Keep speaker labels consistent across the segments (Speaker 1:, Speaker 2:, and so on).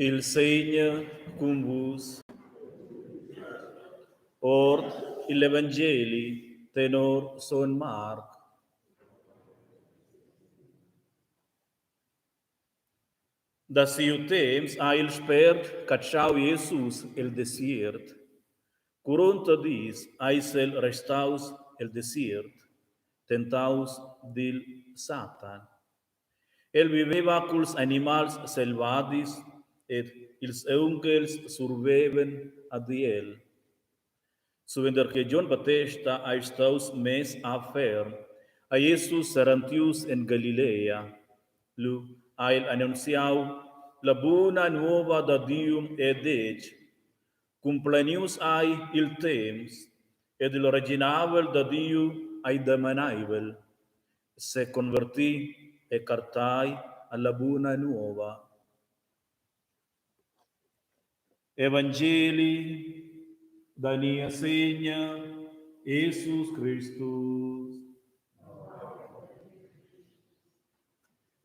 Speaker 1: Il Signe cum vos. Ord il Evangeli tenor Son Marc. Da seu temps a il spert cacciau Jesus el desiert. 40 dies aisel restaus el desiert, tentaus dil Satan. El viveva culs animals selvadis, et ils eungels surveven ad el. Suvender que John Battista aistaus mes afer, a Jesus serantius en Galilea, lu ail annunciau la buona nuova da Dium ed ec, cumplenius ai il temps, ed il reginavel da Diu ai demanaivel, se convertì e cartai alla buona nuova. Evangeli da nia segna Jesus Christus.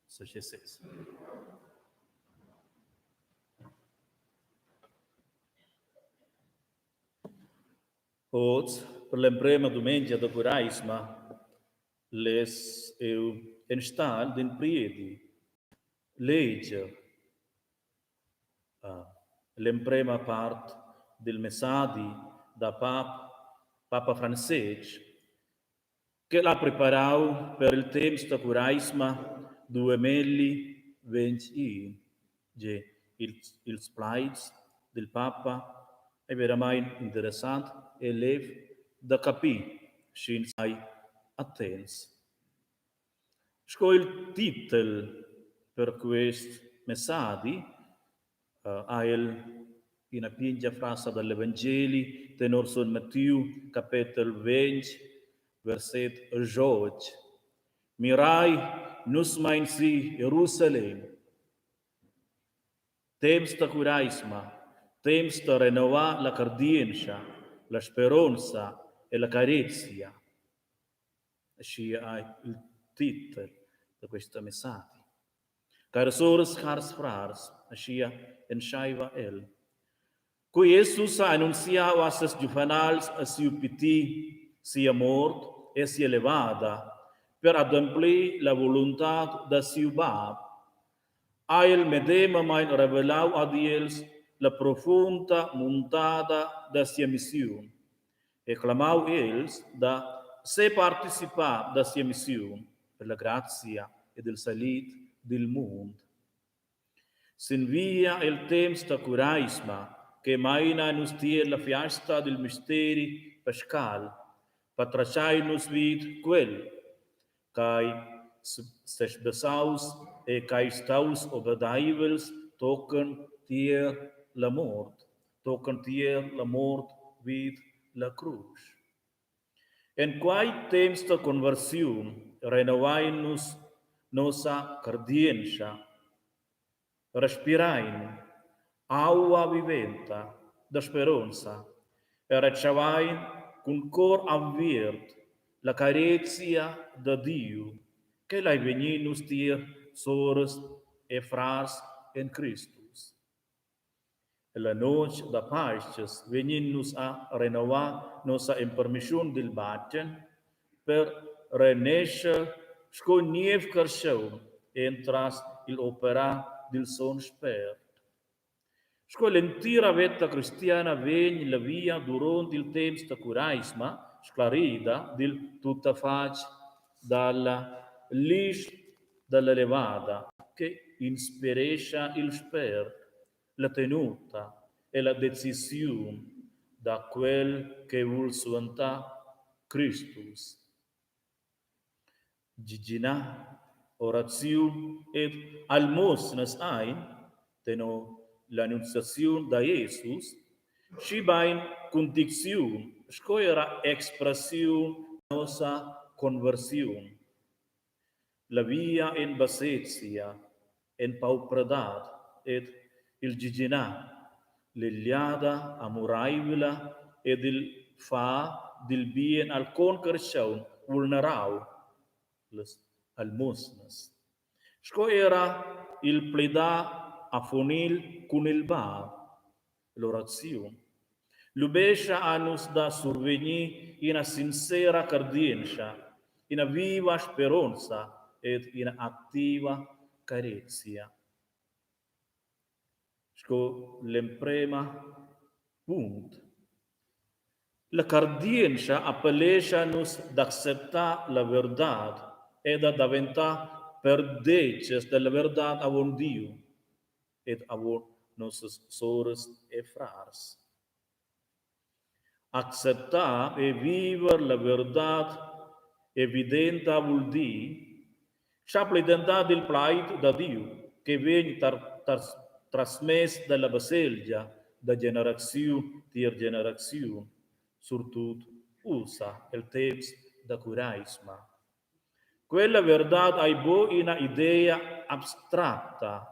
Speaker 1: Successo. Hots, per l'emprema domenica da Curaisma, les eu en stal din priedi, legge l'emprema part del messadi da Papa Francesc, che l'ha preparato per il temps da Curaisma 2021, il slides del Papa è veramente interessante e lev da capire sin ai attens. Sco il titolo per questo messaggio ha una pingia frase dall'Evangeli tenor San Matteo capitolo 20 verset 12. Mirai nus main si Jerusalem, temps da curaisma, temps da rinnovare la cardienza, la speranza e la carezia. Asci è il titolo di questo messaggio. Cari sores, cari frars, asci en schaiva el. Cui Jesus ha annunciato a ses giuvenals a siu piti sia mort e sia elevada per ademplir la volontà da siu bab. A el medema mai revelau ad els la profunda montada da sia missione e clamau els da se participar da sia missione per la grazia e del salit del mondo. S'invia il temps da curaisma che maina nus tier la fiesta del misteri pascal, patracai nus vid quel, kai ses besaus e kai staus obedaivels token tier la mort vid la cruz. En quai temps da conversiun renovai nus nosa cardienza, respirain aua viventa da speranza, e ricevain con cor avviert la carezia da Dio, che l'hai veninus dir sores e fras en Christus. E la noche da paces veninus a renovar nossa impermission del baten per renescer sconiev carciun entras il opera del son spert. Sco l'entira vetta cristiana vegn la via durante il temps da curaisma, sclarida del tutta fac dalla lis dalla levada, che inspiresce il spert, la tenuta e la decisione da quel che vuol suonta Christus. Gigina, orazione ed almosnas ein, teno l'annunciazione da Jesus, și bain condizione, scoera expressione nostra conversione. La via in bassezia, in paupredat, ed il giginà, l'iliada amuraivila, ed il fa del bien al concarciaun vulnerau, les almosnas. Sco era il pleda a fonil con il bar, l'orazione. Lubescia annus da surveni in a sincera cardienza, in a viva speranza ed in a attiva carezia. Sco l'emprema punt. La cardienza appelleja-nos d'acceptar la verdade e da diventar perdeces della verdade avon Dio ed avon nossos sores e frars. Acceptar e vivere la verdade evidenta vuol dire c'ha l'identità del plaid da Dio che viene trasmesso dalla baselgia da generazione per generazione, soprattutto usa il temps da curaisma. Quella verdade hai bo una idea abstratta,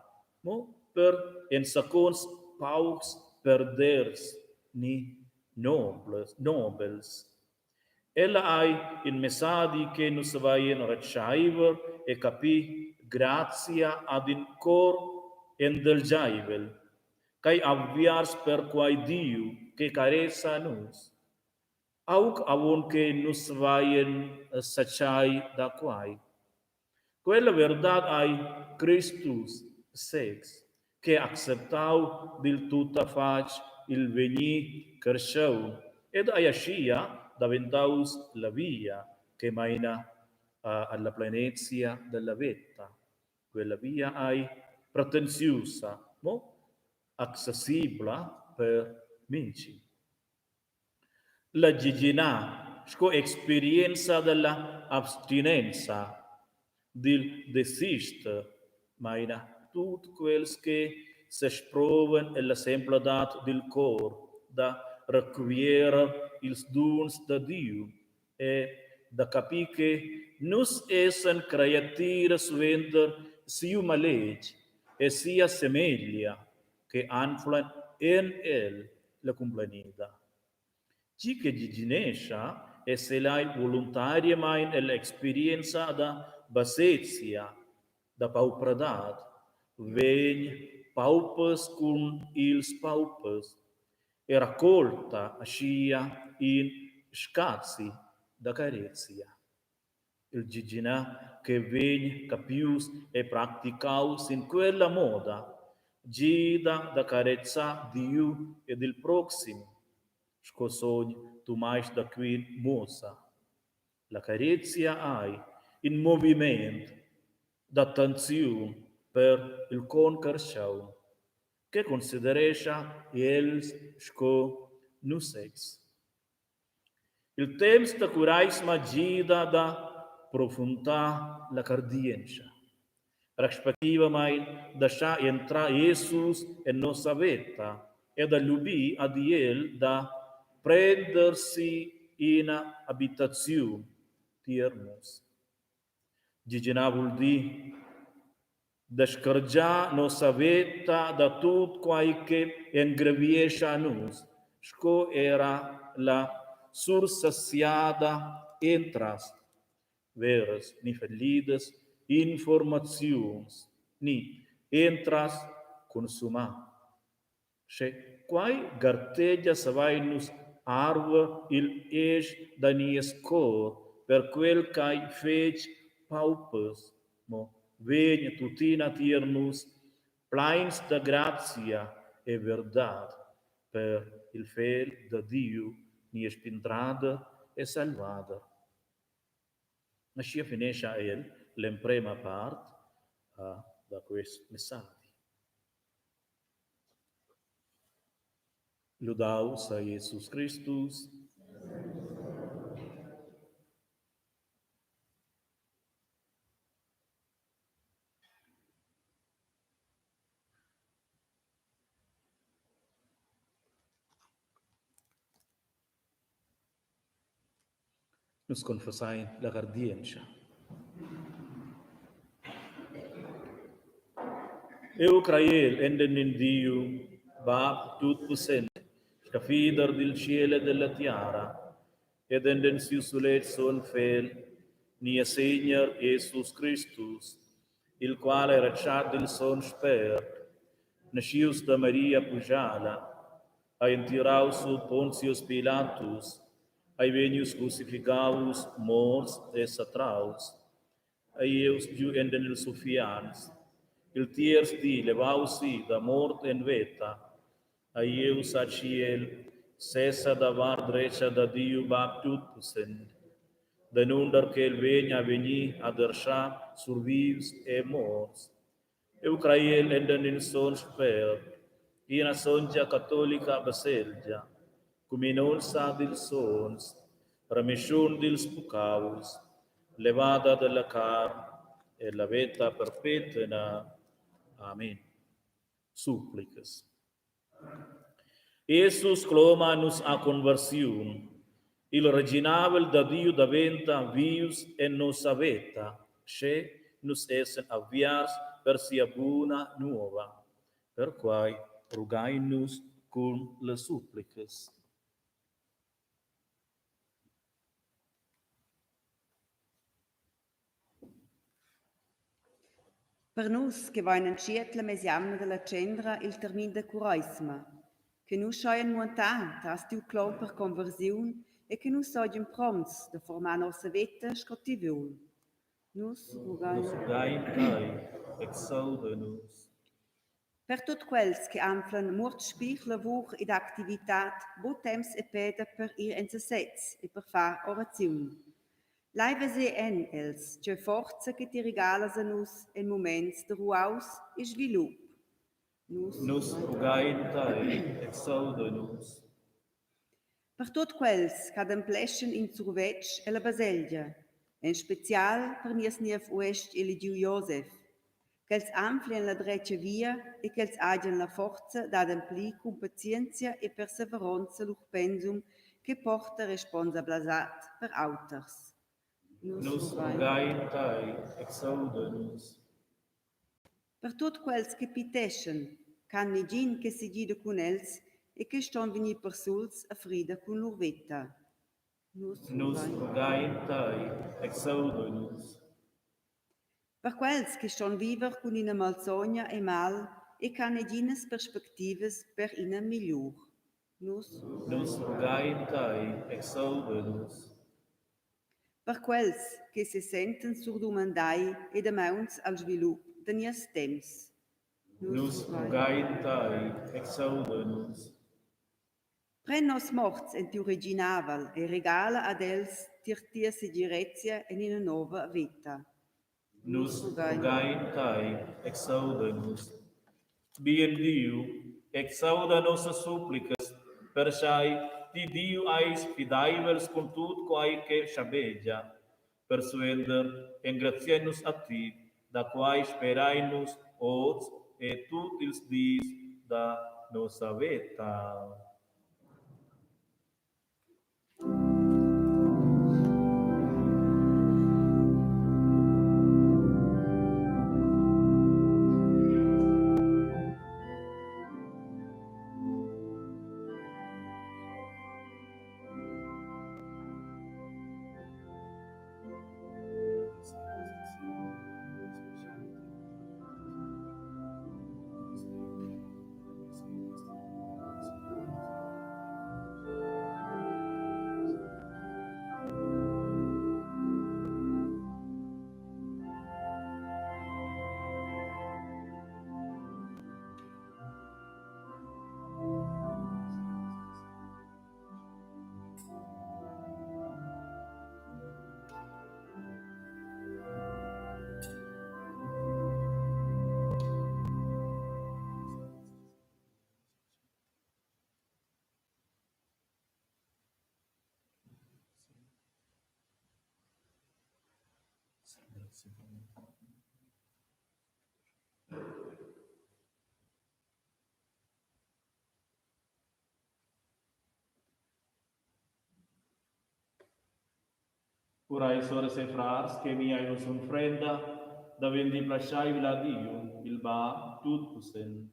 Speaker 1: no? Per in seconds paucs perders ni nobels. Ella hai in messadi che nos vaien receiver e capi grazia ad in cor endelgiavel, kai avviars per quai Dio che caressa nos. Auc avon che nos vaien sacciai da quai. Quella verdade ai Christus sex, che acceptau del tutta fac il veni cresceu, ed aiascia daventaus la via che maina alla plenezia della vetta. Quella via ai pretensiosa, mo accessibile per minci. La giginà, sco esperienza della abstinenza, del desist, maina tut quels che se sproven e la sempladat del cor, da requiere ils duns da Dio, e da capi che nus essen creatires vender siu maleg, e sia semeglia, che anflan en el la complanida. Ci che giginescia e se l'hai volontaria mai nell'esperienza da basezia, da paupradat, vegn paupes con ils paupes, e raccolta ascia in scazzi da carezia. Il giginà che vegn capius e praticaus in quella moda, gida da carezza Dio e del prossimo, scosogn tu mais da quin moça. La carezia hai in movimento d'attenzione per il concarciau, che considerescia els sco nusex. Il temps da curaisma gida da profundità la cardienza. Respectiva mai da sha entra Jesus en nossa vita e da lubi ad el da prendersi in abitazione tiernos. Gigena vuol dire descargià nossa veta da tut quaiche engreviescia nus, sco era la sursaciada entras, veras ni felides informaziuns, ni entras consuma. Se quai gartegia savainus arve il esch da nies cor, per quel cai fec paupes, mo vegna tutina tiernus, plains da gratia e verdad, per il fel da Dio nies pintrada e salvada. Nascia finescia el l'emprema part da quest messaggio. Laudaus a Jesus Christus. Nos confessai la gardienza. Eu craiel enden in Dio, Bab tut possente, scafider del cielo e della tiara, ed enden sulet son fel, nia Signor Jesus Christus, il quale racciad il son spert, nascius da Maria Pujala, a intiraus sub Pontius Pilatus, ai venius crucificaus, mors et satraus, aieus giu enden il sufians, il tiers di levausi da mort en veta, aieus a ciel, cessa da var drecha da Dio baptut pussent, da nunder che il vegna veni ad erscha sur vivs e morts. Eu craiel enden in son spert, ina songia cattolica baselgia, cum in olsa dil sons, remission dils pucaus, levada della car, e la vita perpetua. Amen. Supplicas. Jesus cloma nus a conversiun, il reginavel da Dio daventa vius en nosa veta, che nus essen avviars per sia buna nuova, per quai rugai-nus cum le supplicas.
Speaker 2: Per nus che vogliono scietla mesiamna della cendra il termin de curaisma, che nus schoien montan tras tiu clom per conversiun e che nus sogien proms de formar nossa veta scotiviul. Nus
Speaker 1: rugai tai, exauda-nus.
Speaker 2: Per tut quels che anflan murt spich lavur ed activitat, bo temps e peda per ir enzasets e per far oraziun. Laiva se en els, c'è forza che ti regalas a nus in moments de ruaus e svilup.
Speaker 1: Nus rugai tai, exauda-nus.
Speaker 2: Per tot quels che adempleschen in survetg e la baselgia, in special per nies nief uest e lidiu Josef, che els amplien la dreccia via e che els agen la forza da adempli con pazienza e perseveranza luch pensum che porta responsabilitat per auters.
Speaker 1: Nus rugai tai, exauda-nus.
Speaker 2: Per tot quels che piteschen, can negin che si gida con els e che ston veni per suls a frida con lur veta.
Speaker 1: Nus rugai tai, exauda-nus.
Speaker 2: Per quels che ston viver con ina malsogna e mal e can neginas perspectivas per ina miglior.
Speaker 1: Nus rugai tai, exauda-nus.
Speaker 2: Per quels che se senten surdomandai e damauns al svilup de nies temps.
Speaker 1: Nus rugai tai, exauda-nus.
Speaker 2: Pren nos morts en tiu reginaval e regala ad els tirtia sigirezia in una nova vita.
Speaker 1: Nus rugai tai, exauda-nus. Bien Dio, exauda nossas súplicas, perchai ti Dio ais fidaivels con tut quai che sciabeggia, persuender engrazienus a ti, da quai sperai-nus oz e tut ils dis da nossa veta. Ora sorse frars che mi hai un frenda, da vendi plasciai la Dio, il ba tutto sen.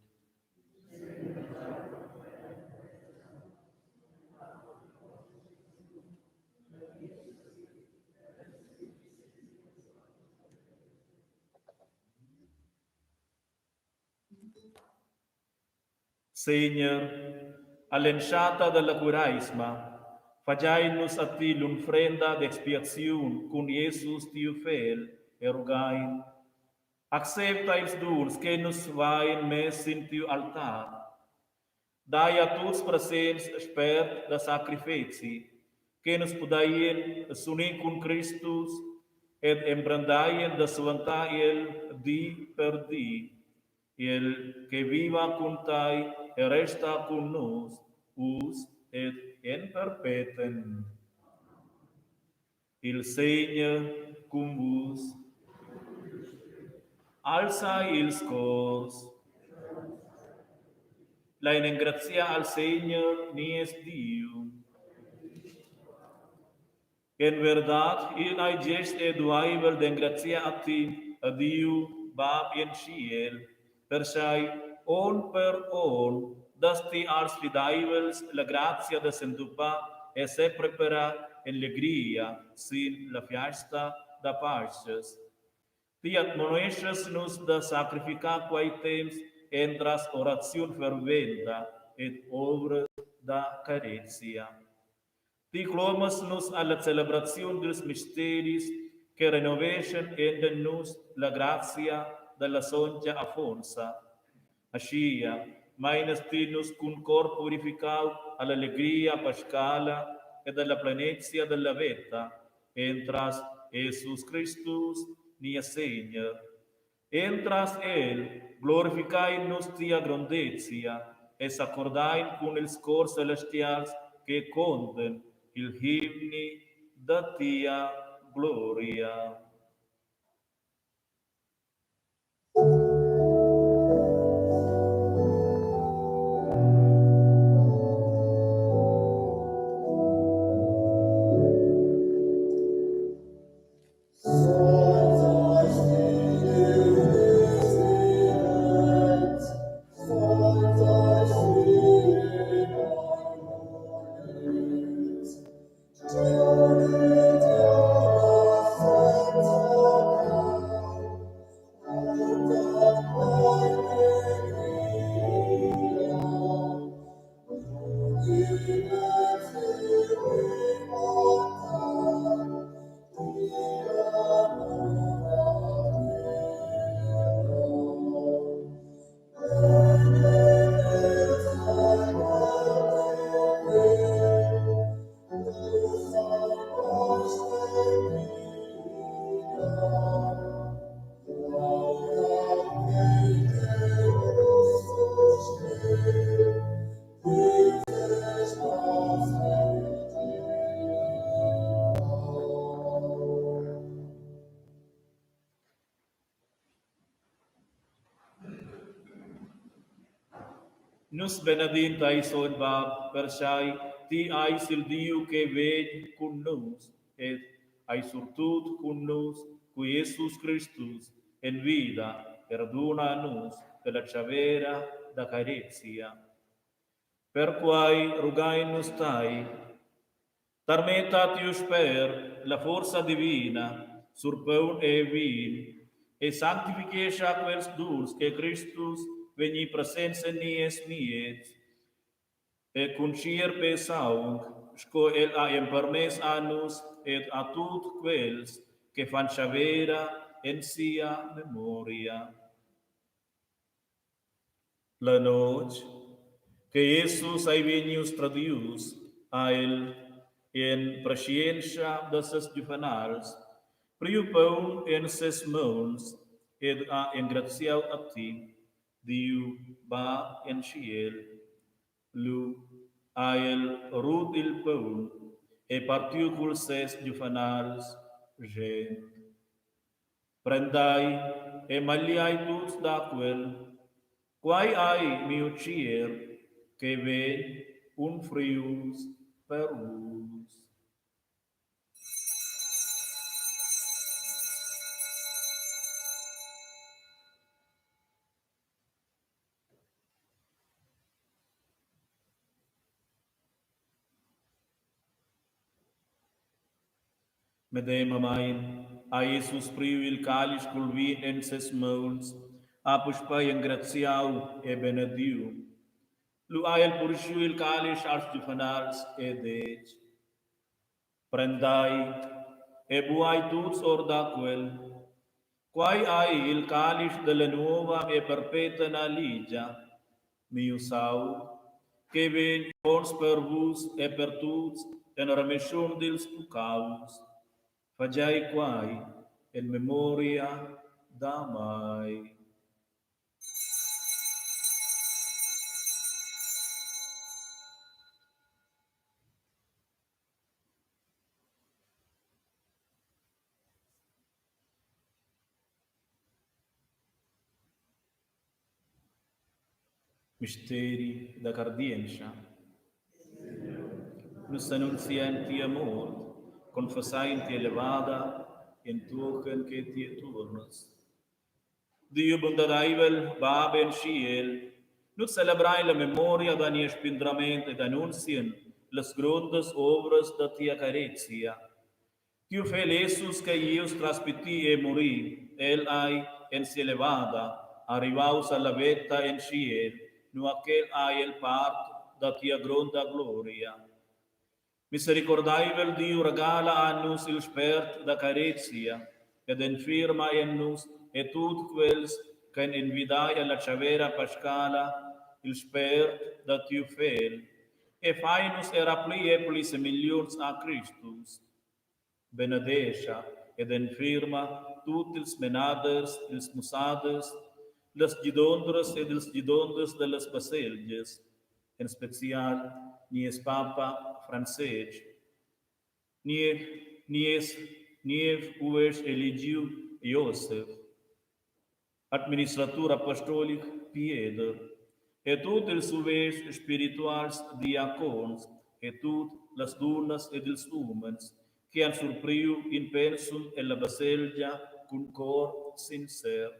Speaker 1: Signor, all'ensciata della curaisma, fagiai-nos a ti l'unfrenda d'expiazione con Jesus tiu fel, e rugain, accepta ils dons que nos vain mes in tiu altar, dai a tutti presents spert da sacrifici, que nos podaien s'unir con Christus, et embrandaien da suanta el di per di, el que viva con tai e resta con nos, us et in perpetuum. Il Signore cum vos, alza ils cors, la ingrazia al Señor ni es Dio. En verdad, il ai gest eduaivel d'engrazia a ti, a Dio, Bab in ciel, per sai, on per on, dasti als fidaivels la grazia de s'endupa e se prepara en alegria, sin la fiesta da paces. Ti admonesces nos da sacrificar quai temps entras orazione ferventa et obra da carencia. Ti clamas nos alla celebrazione dels misteris che renovation en nos la grazia della sonja afonsa. Ascia, mainas tinus cun cor purificau all'allegria pascala e dalla plenezia della vita, entras Jesus Christus, nia Señor. Entras el, glorificai nos tia grandezia, e s'accordain con ils cor celestials che conten il himni da tia gloria. Nus benedintai son Bab, persai, ti ais il Dio che ved con nos, et ai surtut con nos, qui Jesus Christus, en vida, perdona nos de la chavera da carecia. Per quai rugai nos tai, tarmeta ti per la forza divina, sur paun e vin, e sanctification quels durs che Christus veni presenza nies niet, e concir pe saung, sco el a impermes annus, et a tut quels che fan chavera en sia memoria. La noche que Jesus ai venius tradius a el en prescientia de ses juvenals, priu pão en ses mãos, et a engratiau a ti, Diu ba en ciel, lu a el rut il pão, e partiu cul ses juvenals, gent. Prendai e magliai tuts d'aquel, quai ai mi uccier, che ven un frius per us. Medem amain, a Jesus priu il calice cul vin en ses mauns, apus pai engratiau e benediu. Lu ael pursiu il calice als juvenals e dec. Prendai e buai tuts or d'aquel, quai ai il calice della nuova e perpetua ligia, miu sau, che ven ons per vos e per tuts en remission dils pucaus. Fagiai quai in memoria da mai. Misteri da cardienza. Nos annunzianti amor, confessainti elevada, in tuchen che ti turnos. Dio bondadaivel, Bab en Schiel, nut celebrai la memoria da nie spindrament ed annuncien las grandes obras da tia caretia. Tiu fel Jesus que ius traspiti e muri, el ai en si elevada, arrivaus alla vetta en Schiel, nu aquel ai el part da tia gronda gloria. Misericordaivel Dio regala annus il spert da caretia, ed infirma ennus et tut quels que invidai alla chavera pascala il spert da tiu fel, e fainus era pli e pli semilions a Christus. Benedesha ed infirma tut ils menaders, ils musades, les gidondres ed ils gidondes de les baselges, en special nies Papa Francesc, nies ues Eligiu Iosef, administratur apostolic Pieder, et tut ils ues spirituals diacons, et tut las dunas ed ils umens, qui han surpriu in pensum e la baselgia cum cor sincer.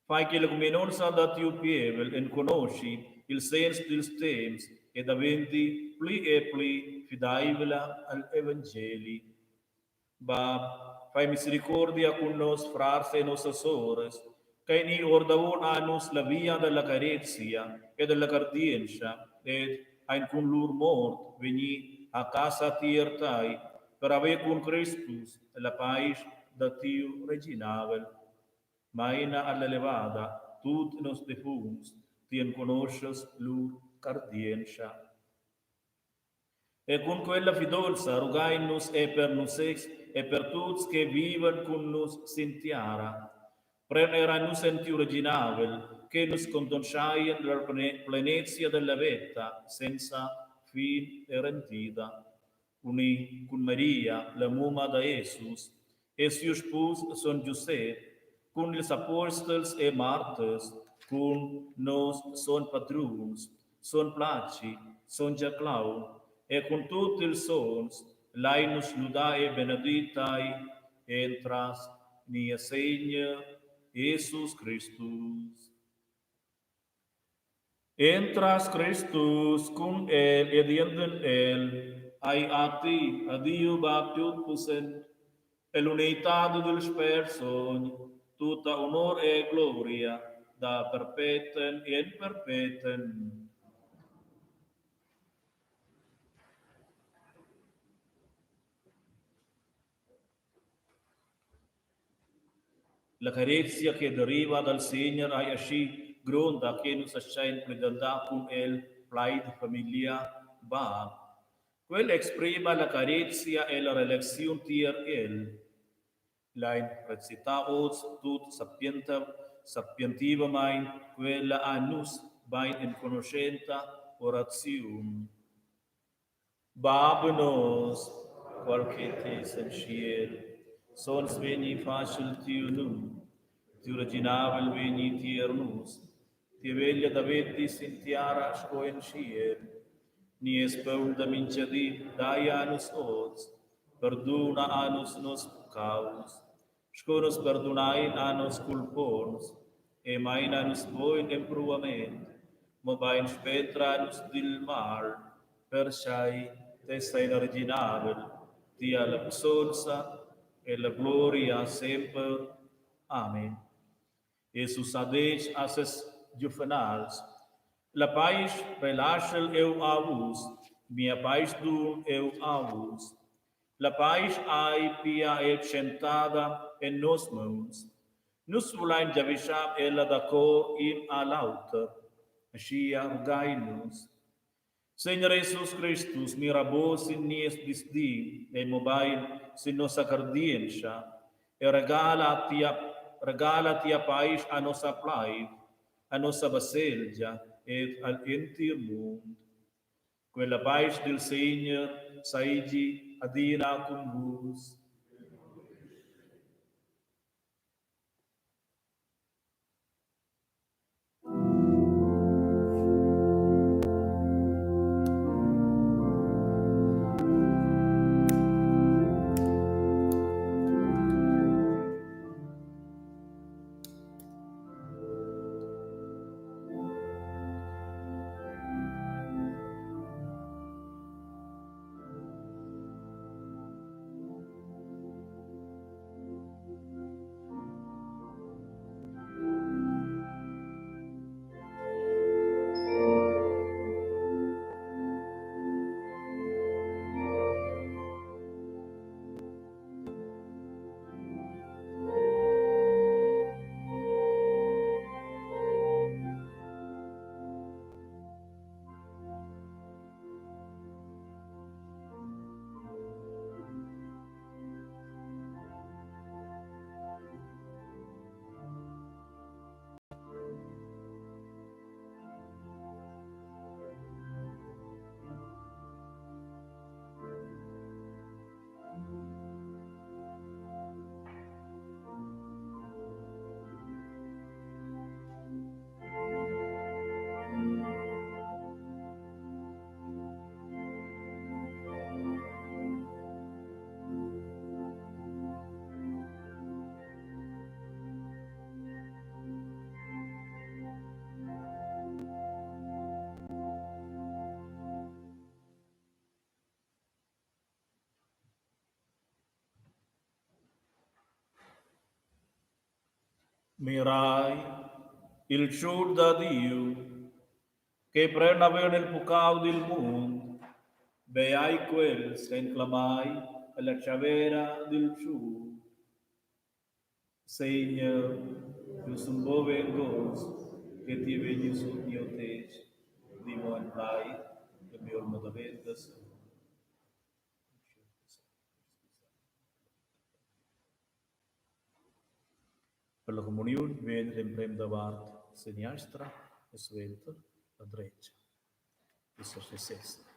Speaker 1: Fai che l'ecumenonza da tiu pievel en conosci il sens dils temps ed aventi pli e pli fidaivela al Evangeli. Bab, fai misericordia con nos frars e nos sores, che ni ordavon annus la via della carezia e della cardienza, ed ein con lur mort veni a casa tiertai, per ave con Christus la pais da tiu reginavel. Maina all'elevada, tut nos defuns, tien conosces lur cardienza. E con quella fidolza rugainus e per nos ex e per tuts che viven con nos sintiara. Prenera nus entiu reginavel, che nus condonsciaien la plenezia della vetta, senza fin e rentida. Uni con Maria, la muma da Jesus, e siu spus son Giuseppe, con ils apostels e marters, con nos son patruns, son placi, son Jaclau, e con tutti ils sons, lainus ludae benedictae, entras nia segna, Jesus Christus. Entras Christus cum el ed ienden el, ai ati, adio baptiut pusent, e l'unità del Spirito, tutta onor e gloria, da perpetuum et perpetuum. La carezia che deriva dal Signore ai asci gronda che nos ascend pledanda cum el plaid familia ba. Quel exprima la carezia e la relazione tier el. Lain recitaos tut sapientiva main quella annus bain in conoscenta oratium. Bab nos, qual que tes in ciel, Sons veni facil tiunum, ti originavel veni tiernus, ti veglia davetis in tiara scoen scier, ni espulda minciadi dai anus oz, perduna anus nos caus, scorus perdunain anus culpons, e main anus voin empruament, mobain spetra anus dil mal, per sai testa in originavel, tia la sonsa e la gloria semper. Amen. Jesus adeix asses juvenals, la pais relaxel eu avus, mia pais dum eu avus, la pais ai pia et sentada en nos mons, nus vulain javisham ella da cor in alauter, asia rugainus. Senhor Jesus Christus, mirabos in nies disdi, e mobain sin nossa cardienza, e regala tia pais a nossa plai, a nossa baselgia, et al entir mundo. Quella pais del Senhor saigi adina cum vos. Mirai il ciur da Dio, che prena avere il pucau del mondo, beai quel sen clamai alla chavera del ciur. Senhor, eu sou um bom vengoso, que te venho su mio teix, di mon pai, e mio modaventas. Per la comunione, viene l'emblem davart, seniastra, e svelta, la dreccia. Isso é sexta.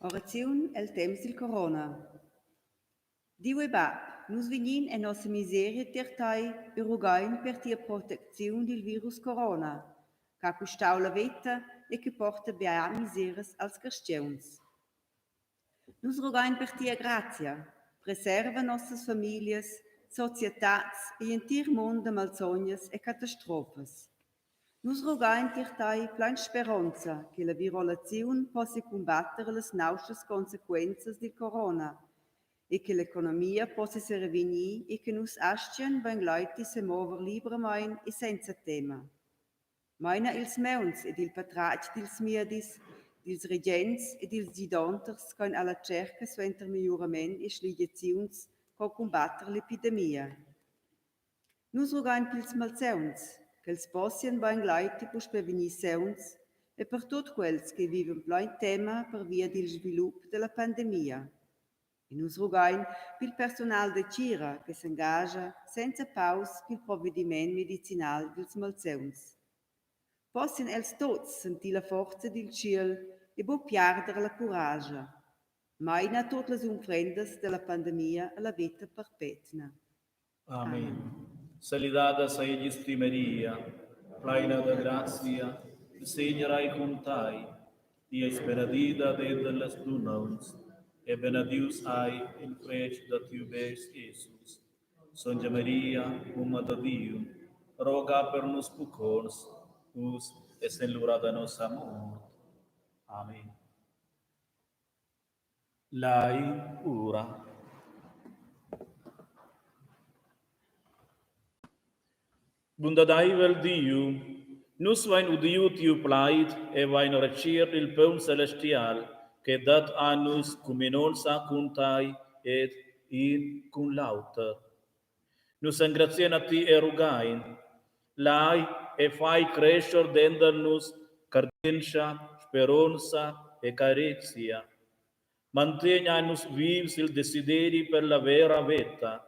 Speaker 2: Oraziun el temps il corona. Diu e bab, nus vignin e nossa miseria tertai erugain per tia protezione del virus corona, che custau la vita e che porta bea miseras als cristians. Nus rogain per tia grazia, preserva nossas famílias, societats e entir mondo de malsognas e catastrofas. Nus rogain tirtai plein speranza che la virolazione possa combattere le naustas consequenze del corona e che l'economia possa se revenir e che nus astien ben leiti se mover libremein e senza tema. Meina ils meuns ed il patratg dils miedis, dils regents ed dils gidonters coin alla cerca suenter migliorament e sligaziuns co combattere l'epidemia. Nus rogain pils malseuns, qu'els possien ben leiti pus prevenir seuns e per tot quels che viven plein tema per via del svilup della pandemia. E nus rogain pil personal de cira che s'engaja senza paus pil provvediment medicinal dils malseuns. Possien els tots sentir la forza del ciel e bo piarder la coragia. Maina tot las umfrendas della pandemia alla vita perpetua.
Speaker 1: Amén. Salidada seis Maria, plena de gracia, el Señor hay juntai, y es benedida de las donants, e benedius hay el frech de tu bes Jesus. Santa Maria, Mãe de Deus, roga per nos pecadores, us es en l'hora de nossa morte. Amém. Lai ora. Bondadai vel Dio, Nus vain udiut iu plaid, e vain recir il pão celestial, que dat anus cum in onsa cuntai et in cum lauter. Nus engratien a ti e rugain, lai e fai crescer dender nus cardentia, speranza e caretia. Mantén a nus vivs il desideri per la vera veta,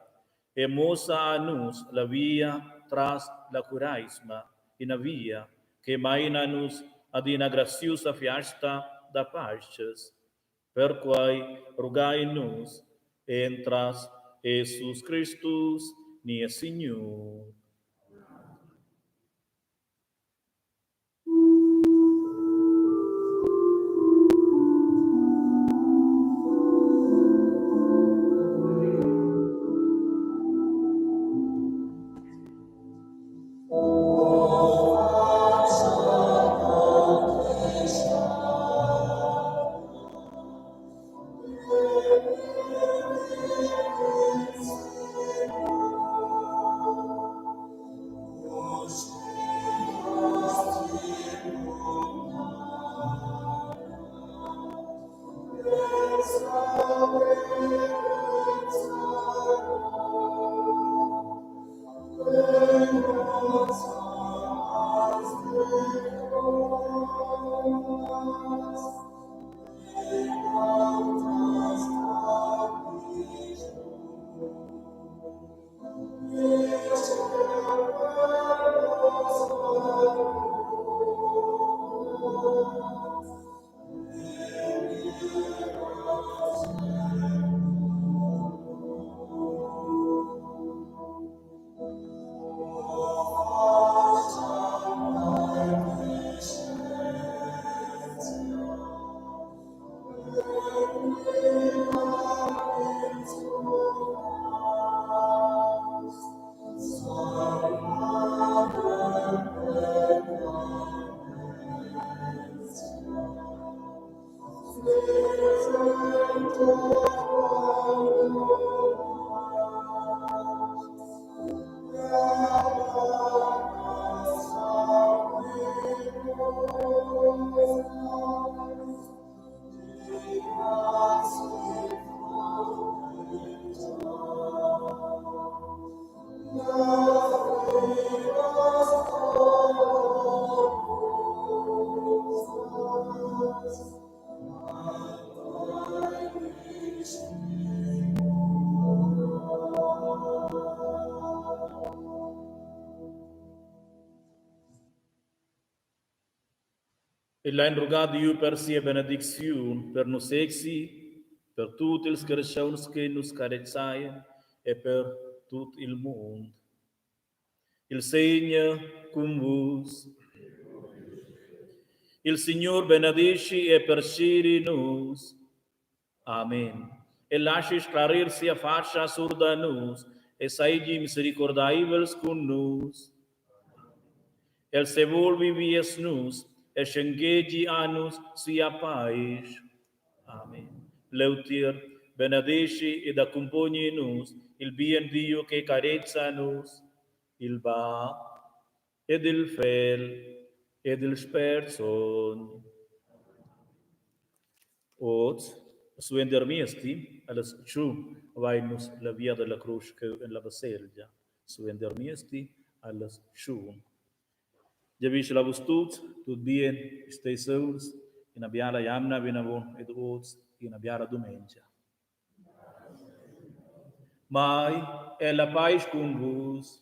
Speaker 1: e mosa a nus la via tras la curaisma, in a via che maina nus ad ina graciosa fiasta da paces, per quai rugai nus entras Jesus Christus, nia Signor. Il ein rugad iu per sia benedicțiun, per nus exi, per tut ils creștins que nus carețaien, e per tut il mund. Il segna cum vos. Il Signor benedici e persiri nus. Amen. E lasci sclarir sia faccia surda nus, e saigi misericordaibels cum nus. El se volvi vies nus, e scengegi anus sia pais. Amen. Leutir, benedici ed accompagni nus, il bien Dio che carezza nus, il ba, ed il fel, ed il sperson. Ot, suendermiesti, alas ciu, vainus la via della cruz che in la baselgia, suendermiesti, alas ciu. Javis la vustut bien, stay souls, in abiara jamna vinavon ed ots, in abiara domenica. Mai è la pais con vos.